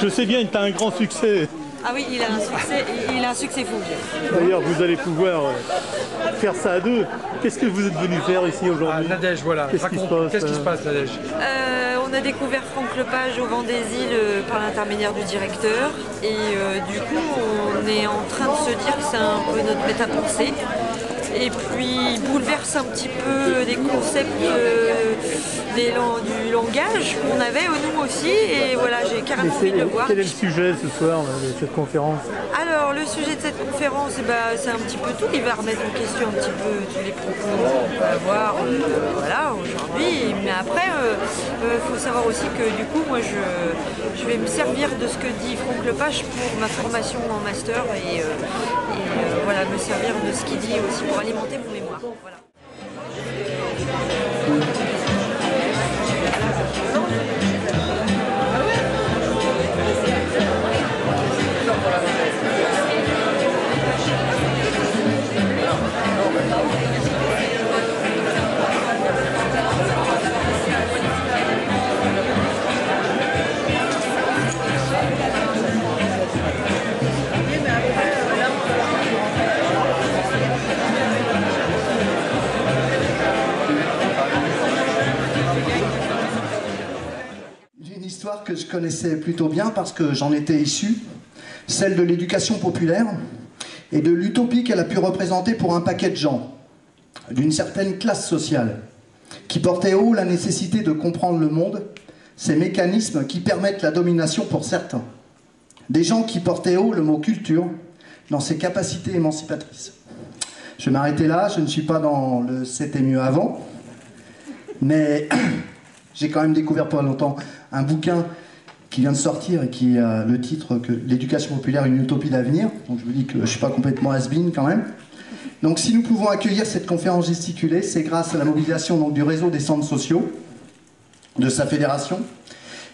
Je sais bien, tu as un grand succès. Ah oui, il a un succès fou. D'ailleurs, vous allez pouvoir faire ça à deux. Qu'est-ce que vous êtes venu faire ici aujourd'hui? Nadège, voilà. Qu'est-ce qui se passe, Nadège? On a découvert Franck Lepage au Vent des Îles par l'intermédiaire du directeur. Et du coup, on est en train de se dire que c'est un peu notre méta-pensée. Et puis, il bouleverse un petit peu des concepts du langage qu'on avait nous aussi. Et voilà, j'ai carrément envie de le voir. Quel est le sujet ce soir de cette conférence? Alors, le sujet de cette conférence, c'est un petit peu tout. Il va remettre en question un petit peu tous les propos qu'on peut avoir voilà, aujourd'hui. Mais après, faut savoir aussi que du coup, moi, je vais me servir de ce que dit Franck Lepage pour ma formation en master et voilà, me servir de ce qu'il dit aussi pour alimenter mon mémoire. Voilà. Que je connaissais plutôt bien parce que j'en étais issu, celle de l'éducation populaire et de l'utopie qu'elle a pu représenter pour un paquet de gens, d'une certaine classe sociale, qui portait haut la nécessité de comprendre le monde, ces mécanismes qui permettent la domination pour certains. Des gens qui portaient haut le mot culture dans ses capacités émancipatrices. Je vais m'arrêter là, je ne suis pas dans le « c'était mieux avant », mais j'ai quand même découvert pas longtemps un bouquin qui vient de sortir et qui a le titre que l'éducation populaire, une utopie d'avenir. Donc je me dis que je ne suis pas complètement has-been quand même. Donc si nous pouvons accueillir cette conférence gesticulée, c'est grâce à la mobilisation donc, du réseau des centres sociaux, de sa fédération,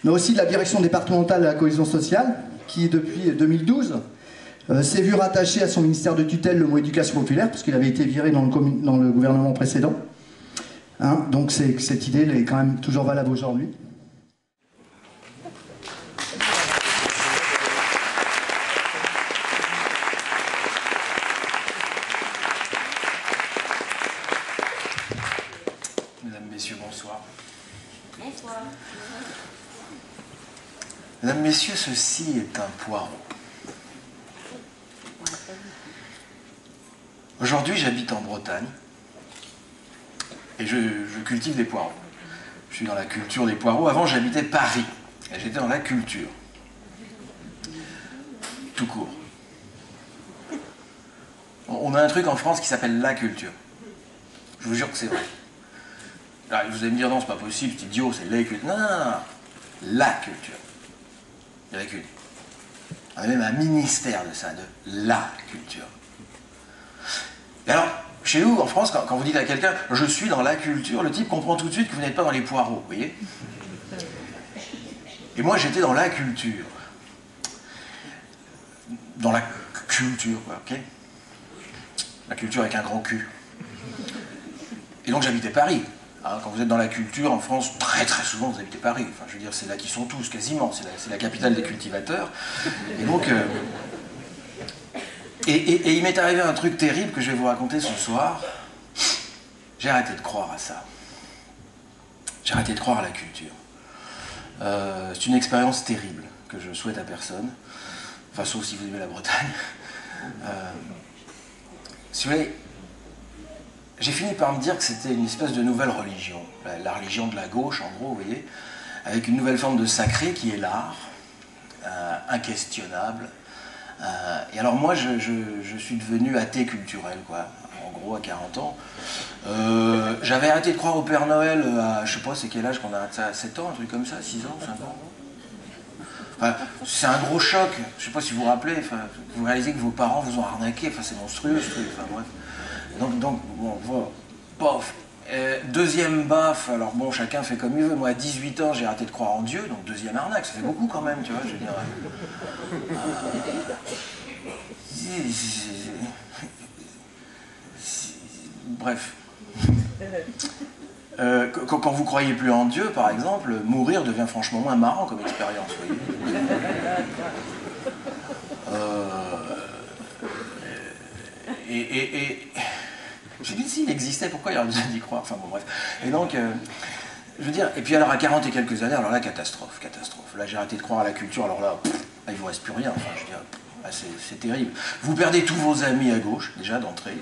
mais aussi de la direction départementale de la cohésion sociale, qui depuis 2012 s'est vu rattaché à son ministère de tutelle le mot éducation populaire, parce qu'il avait été viré dans le gouvernement précédent. Hein, donc cette idée elle est quand même toujours valable aujourd'hui. Mesdames, Messieurs, ceci est un poireau. Aujourd'hui, j'habite en Bretagne et je cultive des poireaux. Je suis dans la culture des poireaux. Avant, j'habitais Paris et j'étais dans la culture. Tout court. On a un truc en France qui s'appelle la culture. Je vous jure que c'est vrai. Alors, vous allez me dire, non, c'est pas possible, c'est idiot, c'est la culture. Non, non, non, non. La culture. Il n'y en a qu'une. On a même un ministère de ça, de la culture. Et alors, chez nous, en France, quand vous dites à quelqu'un « je suis dans la culture », le type comprend tout de suite que vous n'êtes pas dans les poireaux, vous voyez. Et moi, j'étais dans la culture. Dans la culture, quoi, ok. La culture avec un gros cul. Et donc, j'habitais Paris. Hein, quand vous êtes dans la culture, en France, très très souvent, vous habitez Paris. Enfin, je veux dire, c'est là qu'ils sont tous, quasiment. C'est la capitale des cultivateurs. Et donc... Et il m'est arrivé un truc terrible que je vais vous raconter ce soir. J'ai arrêté de croire à ça. J'ai arrêté de croire à la culture. C'est une expérience terrible que je souhaite à personne. Enfin, sauf si vous aimez la Bretagne. Si vous voulez, j'ai fini par me dire que c'était une espèce de nouvelle religion. La religion de la gauche, en gros, vous voyez, avec une nouvelle forme de sacré qui est l'art, inquestionnable. Et alors moi, je suis devenu athée culturel, quoi. En gros, à 40 ans. J'avais arrêté de croire au Père Noël à, je sais pas, c'est quel âge qu'on a arrêté ça, 7 ans, un truc comme ça, 6 ans, 5 ans. Enfin, c'est un gros choc, je sais pas si vous vous rappelez, enfin, vous réalisez que vos parents vous ont arnaqué, enfin, c'est monstrueux ce truc, enfin bref. Donc bon, voilà, bof. Deuxième baffe, alors bon, chacun fait comme il veut. Moi, à 18 ans, j'ai arrêté de croire en Dieu, donc deuxième arnaque, ça fait beaucoup quand même, tu vois, je veux dire. Bref. Quand vous croyez plus en Dieu, par exemple, mourir devient franchement moins marrant comme expérience. Vous voyez. Je me dis s'il existait, pourquoi il aurait besoin d'y croire? Enfin bon, bref. Et donc, je veux dire, et puis alors à 40 et quelques années, alors là, catastrophe. Là, j'ai arrêté de croire à la culture, alors là, il vous reste plus rien. Enfin, je veux dire, c'est terrible. Vous perdez tous vos amis à gauche, déjà d'entrée.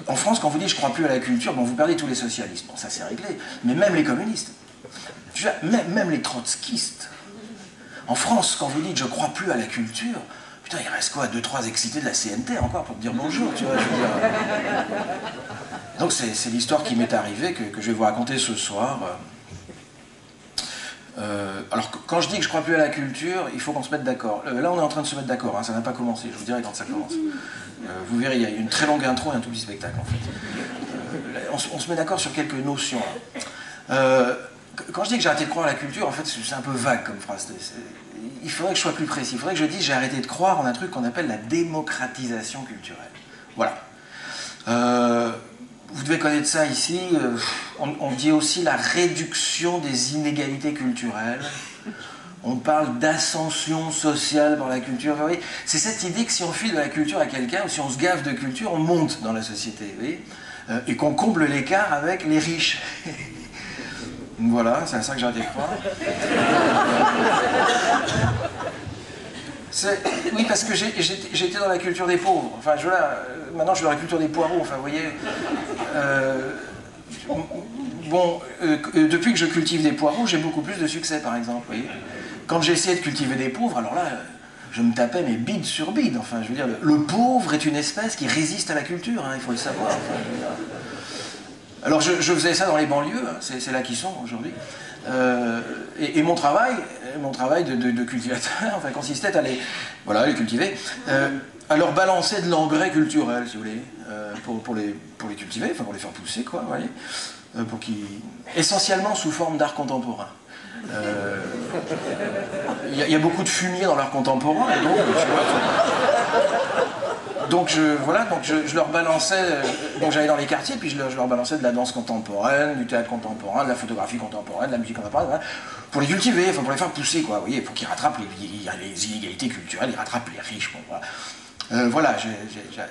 En France, quand vous dites je crois plus à la culture, bon, vous perdez tous les socialistes. Bon, ça c'est réglé. Mais même les communistes, même les trotskistes. En France, quand vous dites je crois plus à la culture, putain, il reste quoi, 2-3 excités de la CNT encore pour te dire bonjour, tu vois, je veux dire. Donc c'est l'histoire qui m'est arrivée que je vais vous raconter ce soir. Alors quand je dis que je crois plus à la culture, il faut qu'on se mette d'accord. Là on est en train de se mettre d'accord, hein, ça n'a pas commencé, je vous dirai quand ça commence. Vous verrez, il y a une très longue intro et un tout petit spectacle en fait. On se met d'accord sur quelques notions. Quand je dis que j'ai arrêté de croire à la culture, en fait c'est un peu vague comme phrase. Il faudrait que je sois plus précis, il faudrait que je dise j'ai arrêté de croire en un truc qu'on appelle la démocratisation culturelle. Voilà. Vous devez connaître ça ici, on dit aussi la réduction des inégalités culturelles. On parle d'ascension sociale par la culture. Vous voyez, c'est cette idée que si on file de la culture à quelqu'un, ou si on se gave de culture, on monte dans la société. Vous voyez, et qu'on comble l'écart avec les riches. Voilà, c'est à ça que j'ai arrêté de croire. Oui, parce que j'étais dans la culture des pauvres. Enfin, maintenant je suis dans la culture des poireaux. Enfin, vous voyez. Depuis que je cultive des poireaux, j'ai beaucoup plus de succès, par exemple. Vous voyez. Quand j'essayais de cultiver des pauvres, alors là, je me tapais mes bide sur bide. Enfin, je veux dire, le pauvre est une espèce qui résiste à la culture, hein, il faut le savoir. Enfin, alors, je faisais ça dans les banlieues, hein, c'est là qu'ils sont aujourd'hui. Et mon travail de cultivateur, enfin, consistait à les cultiver, à leur balancer de l'engrais culturel, si vous voulez, pour les cultiver, enfin pour les faire pousser, quoi, vous voyez, essentiellement sous forme d'art contemporain. Il y a beaucoup de fumier dans l'art contemporain, et donc je leur balançais, donc j'allais dans les quartiers, puis je leur balançais de la danse contemporaine, du théâtre contemporain, de la photographie contemporaine, de la musique contemporaine, voilà, pour les cultiver, enfin pour les faire pousser, quoi, vous voyez, pour qu'ils rattrapent les inégalités culturelles, ils rattrapent les riches, bon, voilà.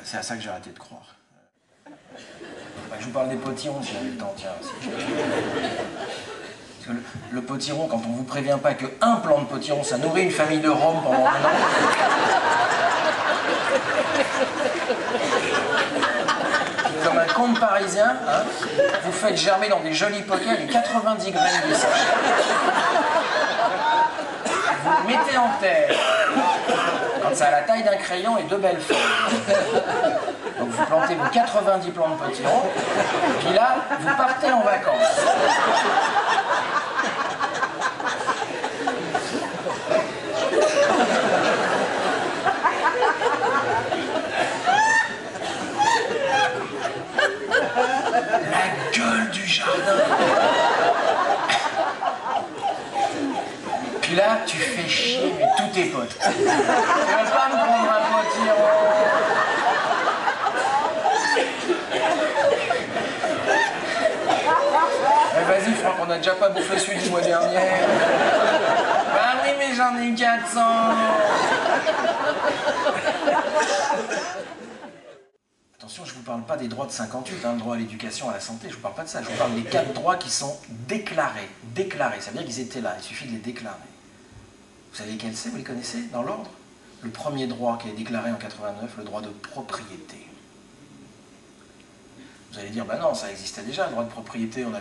C'est à ça que j'ai arrêté de croire. Je vous parle des potirons, si j'avais le temps, tiens. Parce que le potiron, quand on vous prévient pas qu'un plant de potiron, ça nourrit une famille de Roms pendant un an. Comme un conte parisien, hein, vous faites germer dans des jolis pockets les 90 graines de sachet. Vous le mettez en terre. Quand ça a la taille d'un crayon et 2 belles feuilles. Donc vous plantez vos 90 plants de potiron, puis là, vous partez en vacances. La gueule du jardin. Puis là, tu fais chier, mais tous tes potes. Tu vas pas me prendre un potiron. Vas-y, je crois qu'on a déjà pas bouffé celui du mois dernier. Bah oui, mais j'en ai 400. Attention, je vous parle pas des droits de 58, hein, le droit à l'éducation, à la santé, je vous parle pas de ça. Je vous parle des 4 droits qui sont déclarés. Déclarés, ça veut dire qu'ils étaient là, il suffit de les déclarer. Vous savez quels c'est, vous les connaissez, dans l'ordre? Le premier droit qui est déclaré en 89, le droit de propriété. Vous allez dire, ben non, ça existait déjà, le droit de propriété, vous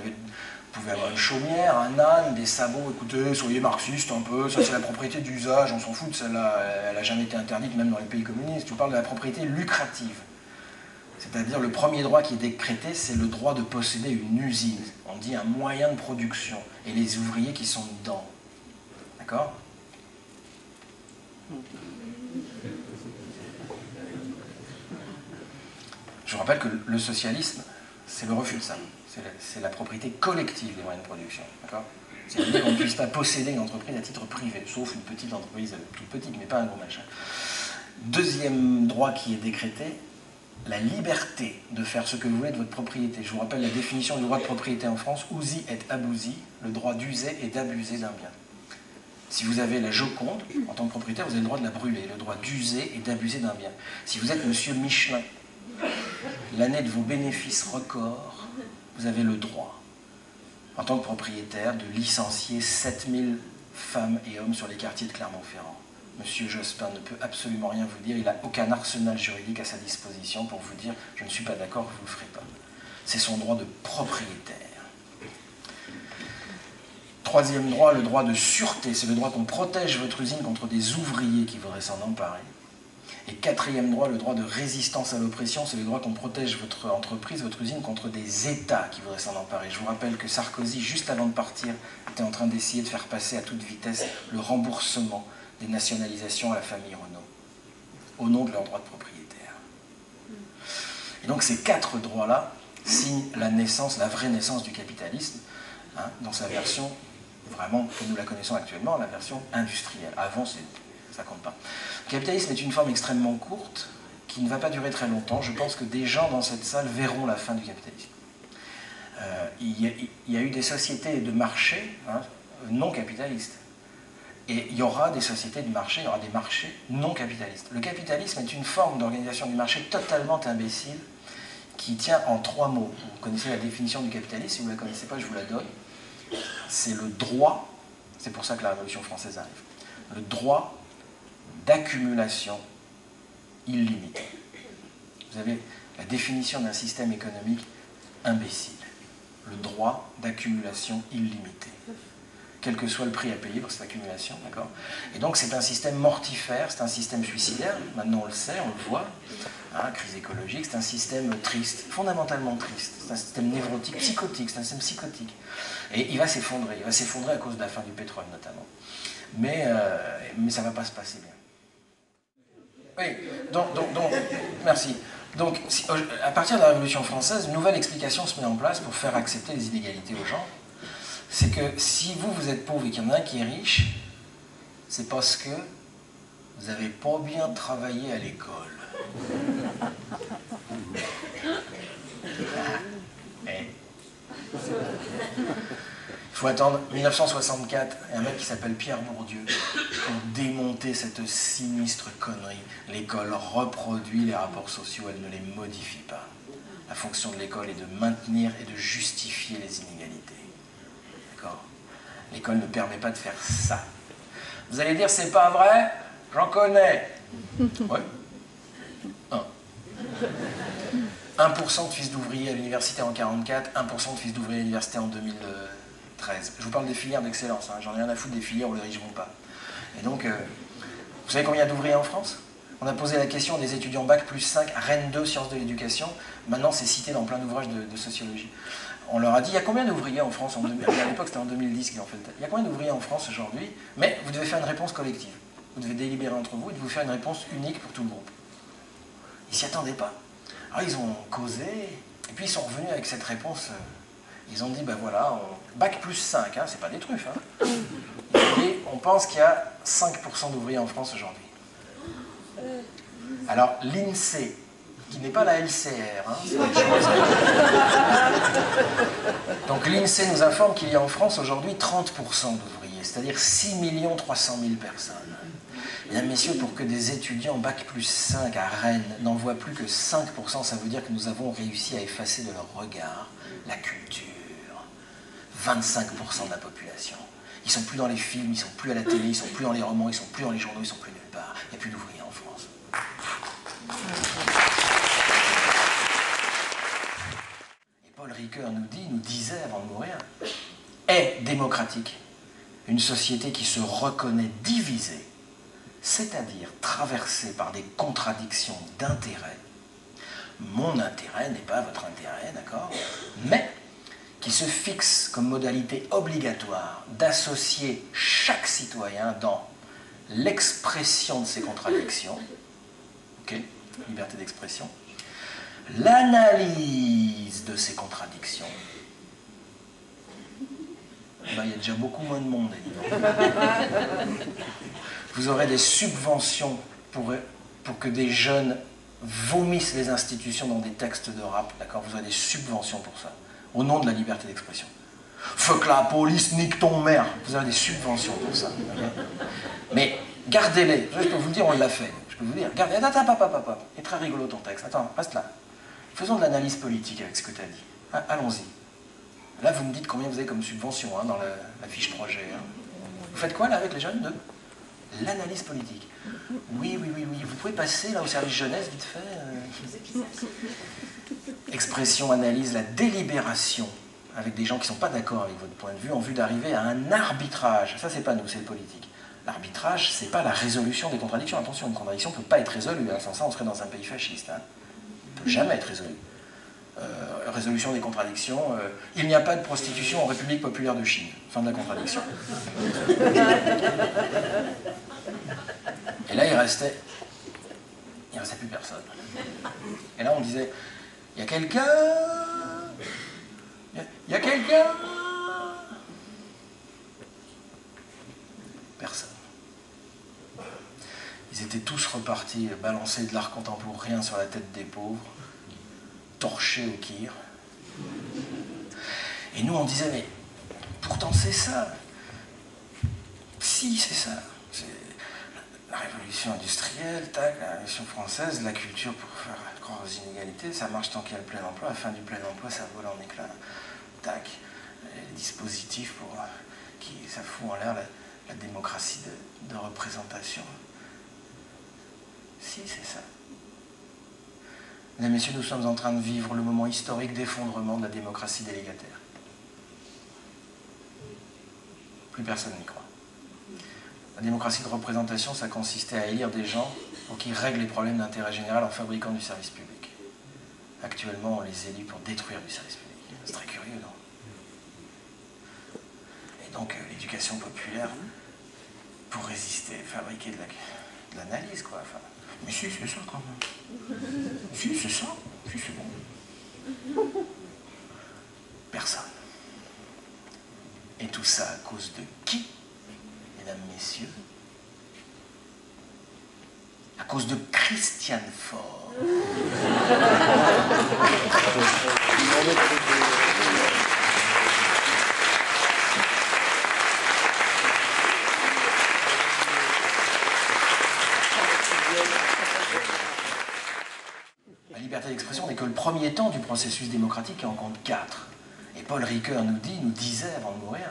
pouvez avoir une chaumière, un âne, des sabots, écoutez, soyez marxiste un peu, ça c'est la propriété d'usage, on s'en fout de celle-là, elle n'a jamais été interdite, même dans les pays communistes. Je vous parle de la propriété lucrative. C'est-à-dire le premier droit qui est décrété, c'est le droit de posséder une usine. On dit un moyen de production, et les ouvriers qui sont dedans. D'accord ? Je vous rappelle que le socialisme, c'est le refus de ça. C'est la propriété collective des moyens de production. C'est l'idée qu'on ne puisse pas posséder une entreprise à titre privé, sauf une petite entreprise toute petite, mais pas un gros machin. Deuxième droit qui est décrété, la liberté de faire ce que vous voulez de votre propriété. Je vous rappelle la définition du droit de propriété en France, usi et abusi, le droit d'user et d'abuser d'un bien. Si vous avez la Joconde, en tant que propriétaire, vous avez le droit de la brûler, le droit d'user et d'abuser d'un bien. Si vous êtes monsieur Michelin, l'année de vos bénéfices records, vous avez le droit, en tant que propriétaire, de licencier 7000 femmes et hommes sur les quartiers de Clermont-Ferrand. Monsieur Jospin ne peut absolument rien vous dire, il n'a aucun arsenal juridique à sa disposition pour vous dire « je ne suis pas d'accord, vous ne le ferez pas ». C'est son droit de propriétaire. Troisième droit, le droit de sûreté, c'est le droit qu'on protège votre usine contre des ouvriers qui voudraient s'en emparer. Et quatrième droit, le droit de résistance à l'oppression, c'est le droit qu'on protège votre entreprise, votre usine contre des États qui voudraient s'en emparer. Je vous rappelle que Sarkozy, juste avant de partir, était en train d'essayer de faire passer à toute vitesse le remboursement des nationalisations à la famille Renault, au nom de leur droit de propriétaire. Et donc ces quatre droits-là signent la naissance, la vraie naissance du capitalisme, hein, dans sa version, vraiment, comme nous la connaissons actuellement, la version industrielle. Avant, ça compte pas. Le capitalisme est une forme extrêmement courte, qui ne va pas durer très longtemps. Je pense que des gens dans cette salle verront la fin du capitalisme. Il y a eu des sociétés de marché, hein, non capitalistes. Et il y aura des sociétés de marché, il y aura des marchés non capitalistes. Le capitalisme est une forme d'organisation du marché totalement imbécile qui tient en trois mots. Vous connaissez la définition du capitalisme, si vous ne la connaissez pas, je vous la donne. C'est le droit, c'est pour ça que la Révolution française arrive, le droit d'accumulation illimitée. Vous avez la définition d'un système économique imbécile. Le droit d'accumulation illimitée. Quel que soit le prix à payer pour cette accumulation, d'accord ? Et donc c'est un système mortifère, c'est un système suicidaire, maintenant on le sait, on le voit, hein, crise écologique, c'est un système triste, fondamentalement triste, c'est un système névrotique, psychotique, c'est un système psychotique. Et il va s'effondrer à cause de la fin du pétrole notamment. Mais ça ne va pas se passer bien. Oui, donc merci. Donc, à partir de la Révolution française, une nouvelle explication se met en place pour faire accepter les inégalités aux gens. C'est que si vous êtes pauvre et qu'il y en a un qui est riche, c'est parce que vous n'avez pas bien travaillé à l'école. Il faut attendre 1964 et un mec qui s'appelle Pierre Bourdieu pour démonter cette sinistre connerie. L'école reproduit les rapports sociaux, elle ne les modifie pas. La fonction de l'école est de maintenir et de justifier les inégalités. D'accord ? L'école ne permet pas de faire ça. Vous allez dire, c'est pas vrai, j'en connais. Oui. 1% de fils d'ouvriers à l'université en 1944, 1% de fils d'ouvriers à l'université en 2013. Je vous parle des filières d'excellence, hein. J'en ai rien à foutre des filières où les riches vont pas. Et donc, vous savez combien d'ouvriers en France ? On a posé la question des étudiants Bac plus 5, Rennes 2, sciences de l'éducation. Maintenant, c'est cité dans plein d'ouvrages de sociologie. On leur a dit, il y a combien d'ouvriers en France ? À l'époque, c'était en 2010 qu'ils ont fait le test. Il y a combien d'ouvriers en France aujourd'hui ? Mais vous devez faire une réponse collective. Vous devez délibérer entre vous et vous faire une réponse unique pour tout le groupe. Ils ne s'y attendaient pas. Alors, ils ont causé, et puis ils sont revenus avec cette réponse. Ils ont dit, ben voilà, Bac plus 5, hein, c'est pas des truffes. Hein. Et on pense qu'il y a 5% d'ouvriers en France aujourd'hui. Alors, l'INSEE, qui n'est pas la LCR, hein, c'est autre chose. Donc l'INSEE nous informe qu'il y a en France aujourd'hui 30% d'ouvriers, c'est-à-dire 6 300 000 personnes. Mesdames, messieurs, pour que des étudiants Bac plus 5 à Rennes n'en voient plus que 5%, ça veut dire que nous avons réussi à effacer de leur regard la culture. 25% de la population. Ils ne sont plus dans les films, ils ne sont plus à la télé, ils ne sont plus dans les romans, ils ne sont plus dans les journaux, ils ne sont plus nulle part. Il n'y a plus d'ouvriers en France. Et Paul Ricoeur nous disait avant de mourir, est démocratique une société qui se reconnaît divisée, c'est-à-dire traversée par des contradictions d'intérêts. Mon intérêt n'est pas votre intérêt, d'accord ? Mais qui se fixe comme modalité obligatoire d'associer chaque citoyen dans l'expression de ces contradictions, ok, liberté d'expression, l'analyse de ces contradictions. Ben, il y a déjà beaucoup moins de monde. Vous aurez des subventions pour que des jeunes vomissent les institutions dans des textes de rap, d'accord, vous avez des subventions pour ça, au nom de la liberté d'expression. Faut que la police nique ton mère, vous avez des subventions pour ça. Okay, mais gardez-les, je peux vous le dire, on l'a fait. Je peux vous dire, regardez, attends, il est très rigolo ton texte, attends, reste là. Faisons de l'analyse politique avec ce que tu as dit. Allons-y. Là, vous me dites combien vous avez comme subvention hein, dans la fiche projet. Hein. Vous faites quoi là avec les jeunes de l'analyse politique. Oui, vous pouvez passer là au service jeunesse, vite fait. Expression, analyse, la délibération avec des gens qui ne sont pas d'accord avec votre point de vue en vue d'arriver à un arbitrage. Ça, c'est pas nous, c'est le politique. L'arbitrage, c'est pas la résolution des contradictions. Attention, une contradiction ne peut pas être résolue. Hein. Sans ça, on serait dans un pays fasciste. Hein. Elle ne peut jamais être résolue. Résolution des contradictions. Il n'y a pas de prostitution en République populaire de Chine. Fin de la contradiction. Et là, il restait plus personne. Et là, on disait, il y a quelqu'un. Il y a quelqu'un. Personne. Ils étaient tous repartis balancer de l'art contemporain sur la tête des pauvres, torchés au kir. Et nous, on disait, mais pourtant c'est ça. Si, c'est ça. C'est la révolution industrielle, tac, la révolution française, la culture pour faire croire aux inégalités, ça marche tant qu'il y a le plein emploi. À la fin du plein emploi, ça vole en éclats. Tac, les dispositifs pour ça fout en l'air la démocratie de représentation. Si, c'est ça. Mesdames et messieurs, nous sommes en train de vivre le moment historique d'effondrement de la démocratie délégataire. Plus personne n'y croit. La démocratie de représentation, ça consistait à élire des gens pour qu'ils règlent les problèmes d'intérêt général en fabriquant du service public. Actuellement, on les élit pour détruire du service public. C'est très curieux, non? Et donc, l'éducation populaire, pour résister, fabriquer de l'analyse, quoi. Enfin, mais si, c'est ça, quand même. Si, c'est ça. Si, c'est bon. Personne. Et tout ça à cause de qui, mesdames, messieurs? À cause de Christiane Faure. La liberté d'expression n'est que le premier temps du processus démocratique qui en compte 4. Et Paul Ricoeur nous disait avant de mourir,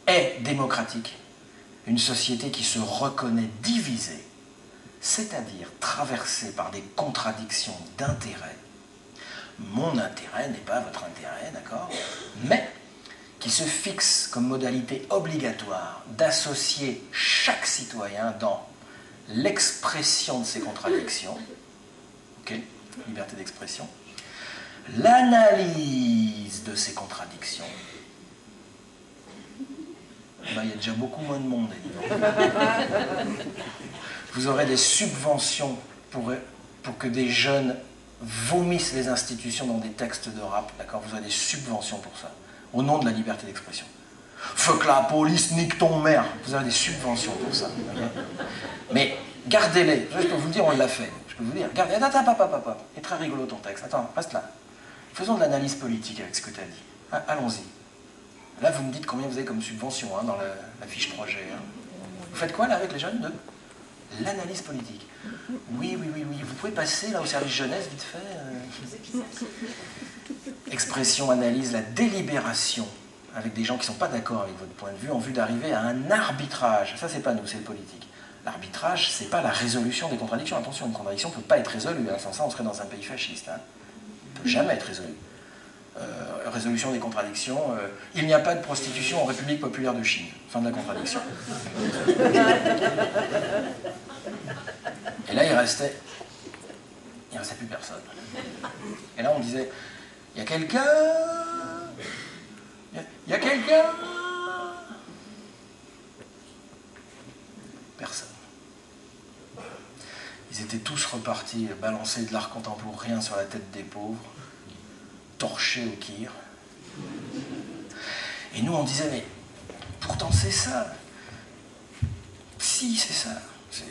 est démocratique une société qui se reconnaît divisée, c'est-à-dire traversée par des contradictions d'intérêts. Mon intérêt n'est pas votre intérêt, d'accord? Mais qui se fixe comme modalité obligatoire d'associer chaque citoyen dans l'expression de ces contradictions, ok, liberté d'expression, l'analyse de ces contradictions. Ben, il y a déjà beaucoup moins de monde. Vous aurez des subventions pour que des jeunes vomissent les institutions dans des textes de rap, d'accord? Vous aurez des subventions pour ça, au nom de la liberté d'expression. Faut que la police nique ton mère, vous avez des subventions pour ça. Okay, mais gardez-les, je peux vous le dire, on l'a fait. Je peux vous dire, regardez, attends, il est très rigolo ton texte, attends, reste là. Faisons de l'analyse politique avec ce que tu as dit. Allons-y. Là, vous me dites combien vous avez comme subvention hein, dans la fiche projet. Hein. Vous faites quoi là avec les jeunes de l'analyse politique. Oui, vous pouvez passer là au service jeunesse, vite fait. Expression, analyse, la délibération avec des gens qui ne sont pas d'accord avec votre point de vue en vue d'arriver à un arbitrage. Ça, c'est pas nous, c'est le politique. L'arbitrage, c'est pas la résolution des contradictions. Attention, une contradiction ne peut pas être résolue. Hein. Sans ça, on serait dans un pays fasciste. Hein. Elle ne peut jamais être résolue. Résolution des contradictions. Il n'y a pas de prostitution en République populaire de Chine. Fin de la contradiction. Et là, il restait plus personne. Et là, on disait, il y a quelqu'un. Il y a quelqu'un. Personne. Ils étaient tous repartis balancer de l'art contemporain sur la tête des pauvres, torchés au kir. Et nous, on disait, mais pourtant c'est ça. Si, c'est ça. C'est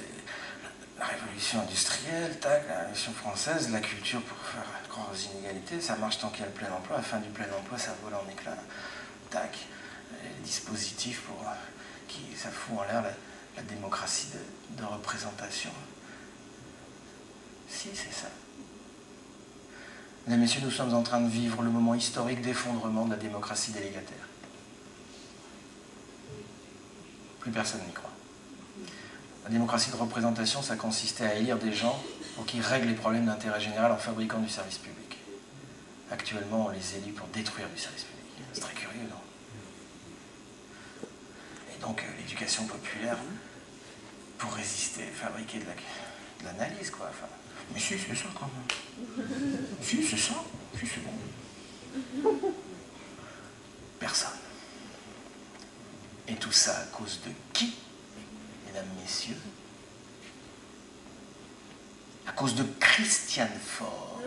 La révolution industrielle, tac, la révolution française, la culture pour faire croire aux inégalités, ça marche tant qu'il y a le plein emploi, à la fin du plein emploi, ça vole en éclats, tac. Les dispositifs pour ça fout en l'air la démocratie de représentation. Si, c'est ça. Mesdames, Messieurs, nous sommes en train de vivre le moment historique d'effondrement de la démocratie délégataire. Plus personne n'y croit. La démocratie de représentation, ça consistait à élire des gens pour qu'ils règlent les problèmes d'intérêt général en fabriquant du service public. Actuellement, on les élit pour détruire du service public. C'est très curieux, non? Et donc, l'éducation populaire, pour résister, fabriquer de l'analyse, quoi. Enfin, mais si, c'est ça, quand même. Si, c'est ça. Si, c'est bon. Personne. Et tout ça à cause de qui, mesdames, messieurs? À cause de Christiane Faure.